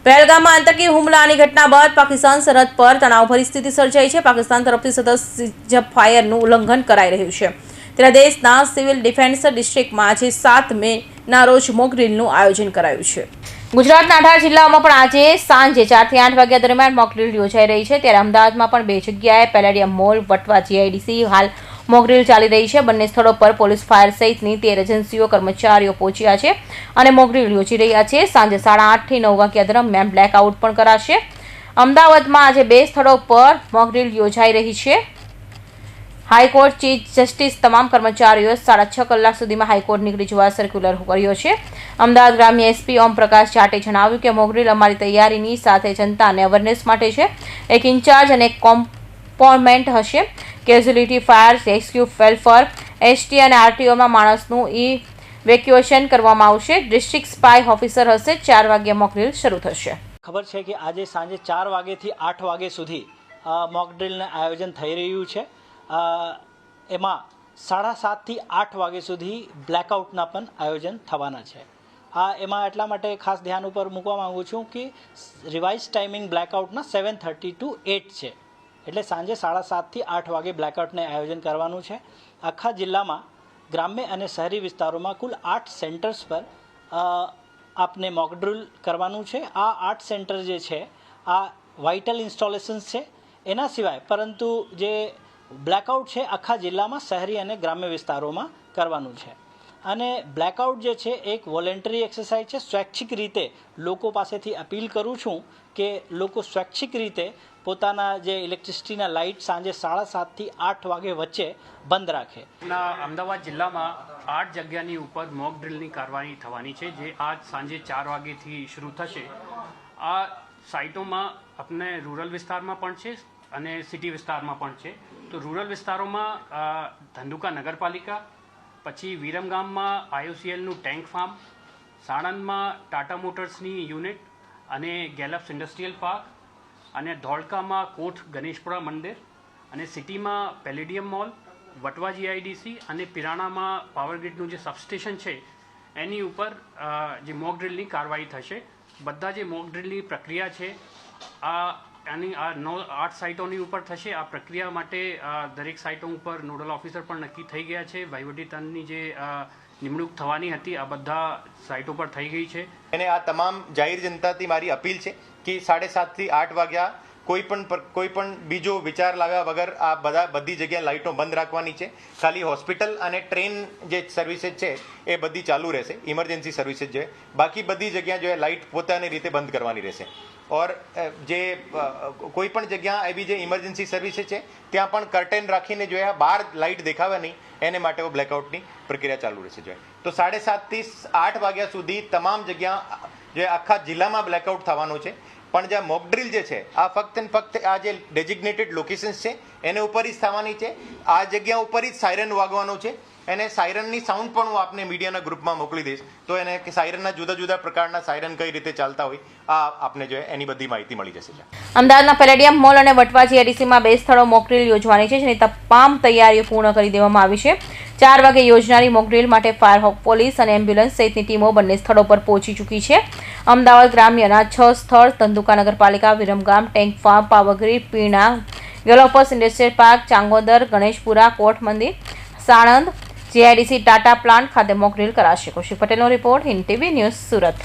પહેલગામમાં આતંકી હુમલાની ઘટના બાદ પાકિસ્તાન સરહદ પર તણાવભરી સ્થિતિ સર્જાઈ છે। પાકિસ્તાન તરફથી સતત સીઝ ફાયરનું ઉલ્લંઘન કરાઈ રહ્યું છે। ત્યારે દેશના સિવિલ ડિફેન્સ ડિસ્ટ્રિક્ટમાં આજે 7 મેના રોજ મોક ડ્રીલનું આયોજન કરાયું છે। ગુજરાતના 18 જિલ્લાઓમાં પણ આજે સાંજે 4 થી 8 વાગ્યા દરમિયાન મોક ડ્રીલ યોજાઈ રહી છે। ત્યારે અમદાવાદમાં પણ 2 જગ્યાએ પેલેડિયમ મોલ, વટવા જીઆઈડીસી હાલ મોક ડ્રીલ ચાલી રહી છે। બંને સ્થળો પર પોલીસ, ફાયર સહિતની 13 એજન્સીઓ કર્મચારીઓ પહોંચ્યા છે અને મોક ડ્રીલ યોજી રહ્યા છે। સાંજે 8:30 થી 9 વાગ્યા દરમિયાન બ્લેકઆઉટ પણ કરાશે। અમદાવાદમાં આજે 2 સ્થળો પર મોક ડ્રીલ યોજાઈ રહી છે। હાઈકોર્ટ ચીફ જસ્ટિસ તમામ કર્મચારીઓએ 6.5 કલાક સુધીમાં હાઈકોર્ટ નીકળી જવા સર્ક્યુલર કર્યો છે। અમદાવાદ ગ્રામ્ય એસપી ઓમ પ્રકાશ જાટે જણાવ્યું કે મોક ડ્રીલ અમારી તૈયારીની સાથે જનતાને અવેરનેસ માટે છે। એક ઇન્ચાર્જ અને એક કોમ્પોનન્ટ હશે। Casualty, fire, rescue, welfare, ST અને આરટીઓમાં માણસનું ઇવેક્યુએશન કરવામાં આવશે। ડિસ્ટ્રિક્ટ સ્પાય ઓફિસર હશે। 4 વાગ્યે મોક ડ્રીલ શરૂ થશે। ખબર છે કે આજે સાંજે 4 વાગ્યાથી 8 વાગ્યા સુધી મોક ડ્રીલનું આયોજન થઈ રહ્યું છે। એમાં 7:30 થી 8 વાગ્યા સુધી બ્લેકઆઉટના પણ આયોજન થવાના છે। એમાં એટલા માટે ખાસ ધ્યાન ઉપર મૂકવા માગું છું કે રિવાઇઝ ટાઈમિંગ બ્લેકઆઉટના 7:30 to 8 છે, એટલે સાંજે 7:30 થી 8 વાગે બ્લેકઆઉટને આયોજન કરવાનું છે। આખા જિલ્લામાં ગ્રામ્ય અને શહેરી વિસ્તારોમાં કુલ 8 સેન્ટર્સ પર આપને મોક ડ્રીલ કરવાનું છે। આ 8 સેન્ટર જે છે આ વાઇટલ ઇન્સ્ટોલેશન્સ છે। એના સિવાય પરંતુ જે બ્લેકઆઉટ છે આખા જિલ્લામાં શહેરી અને ગ્રામ્ય વિસ્તારોમાં કરવાનું છે। અને બ્લેકઆઉટ જે છે એક વોલેન્ટરી એક્સરસાઇઝ છે। સ્વૈચ્છિક રીતે લોકો પાસેથી અપીલ કરું છું કે લોકો સ્વૈચ્છિક રીતે પોતાના જે ઇલેક્ટ્રિસિટીના લાઇટ સાંજે 7:30 થી 8 વાગે વચ્ચે બંધ રાખે। અમદાવાદ જિલ્લામાં 8 જગ્યાની ઉપર મોક ડ્રીલની કાર્યવાહી થવાની છે, જે આજ સાંજે 4 વાગ્યાથી શરૂ થશે। આ સાઇટોમાં આપણે રૂરલ વિસ્તારમાં પણ છે અને સિટી વિસ્તારમાં પણ છે। તો રૂરલ વિસ્તારોમાં ધંધુકા નગરપાલિકા, પછી વિરમગામમાં આઈઓસીએલનું ટેન્ક ફાર્મ, સાણંદમાં ટાટા મોટર્સની યુનિટ અને ગેલપ્સ ઇન્ડસ્ટ્રીયલ પાર્ક, અને ધોળકામાં કોઠ ગણેશપુરા મંદિર, અને સિટીમાં પેલેડિયમ મોલ, વટવા જીઆઈડીસી અને પિરાણામાં પાવરગ્રીડનું જે સબસ્ટેશન છે એની ઉપર જે મોક ડ્રીલની કાર્યવાહી થશે। બધા જે મોક ડ્રીલની પ્રક્રિયા છે આની 8 સાઇટોની ઉપર થશે। આ પ્રક્રિયા માટે દરેક સાઇટો ઉપર નોડલ ઓફિસર પણ નક્કી થઈ ગયા છે। વહીવટીતંત્રની જે નિમણૂક થવાની હતી આ બધા સાઇટો પર થઈ ગઈ છે। અને આ તમામ જાહેર જનતાથી મારી અપીલ છે કે 7:30 થી 8 વાગ્યા કોઈ પણ બીજો વિચાર લાવ્યા વગર આ બધી જગ્યાએ લાઇટો બંધ રાખવાની છે। ખાલી હોસ્પિટલ અને ટ્રેન જે સર્વિસીસ છે એ બધી ચાલુ રહેશે, ઇમરજન્સી સર્વિસીસ છે। બાકી બધી જગ્યા જો લાઇટ પોતાની રીતે બંધ કરવાની રહેશે। ઓર જે કોઈ પણ જગ્યા એવી જે ઇમરજન્સી સર્વિસીસ છે ત્યાં પણ કર્ટેન રાખીને જો બહાર લાઇટ દેખાવે નહીં એને માટે બ્લેકઆઉટની પ્રક્રિયા ચાલુ રહેશે। જો તો 7:30 થી 8 વાગ્યા સુધી તમામ જગ્યા જે આખા જિલ્લામાં બ્લેકઆઉટ થવાનું છે। પણ જે મોક ડ્રીલ જે છે આ ફક્ત આ જે ડેઝિગ્નેટેડ લોકેશન્સ છે એને ઉપર જ થવાની છે। આ જગ્યા ઉપર જ સાયરન વાગવાનું છે અને સાયરનની સાઉન્ડ પણ હું આપને મીડિયાના ગ્રુપમાં મોકલી દઈશ, તો એને કે સાયરનના જુદા જુદા પ્રકારના સાયરન કઈ રીતે ચાલતા હોય આ આપને જો એની બધી માહિતી મળી જશે। અમદાવાદના પેલેડિયમ મોલ અને વટવા જીઆઈડીસીમાં 2 સ્થળો મોક ડ્રીલ યોજવાની છે, જેની તમામ તૈયારીઓ પૂર્ણ કરી દેવામાં આવી છે। 4 વાગે યોજનારી મોક ડ્રીલ માટે ફાયર, પોલીસ અને એમ્બ્યુલન્સ સહિતની ટીમો બંને સ્થળો પર પહોંચી ચૂકી છે। અમદાવાદ ગ્રામ્યના 6 સ્થળ ધંધુકા નગરપાલિકા, વિરમગામ, ટેન્ક ફાર્મ, પાવરગ્રીડ, પીણા, ગેલોપસ ઇન્ડસ્ટ્રીયલ પાર્ક, ચાંગોદર, ગણેશપુરા, કોઠ મંદિર, સાણંદ, જીઆઈડીસી ટાટા પ્લાન્ટ ખાતે મોક ડ્રીલ કરાશે। કૌશિક પટેલનો report, Hind TV news, Surat.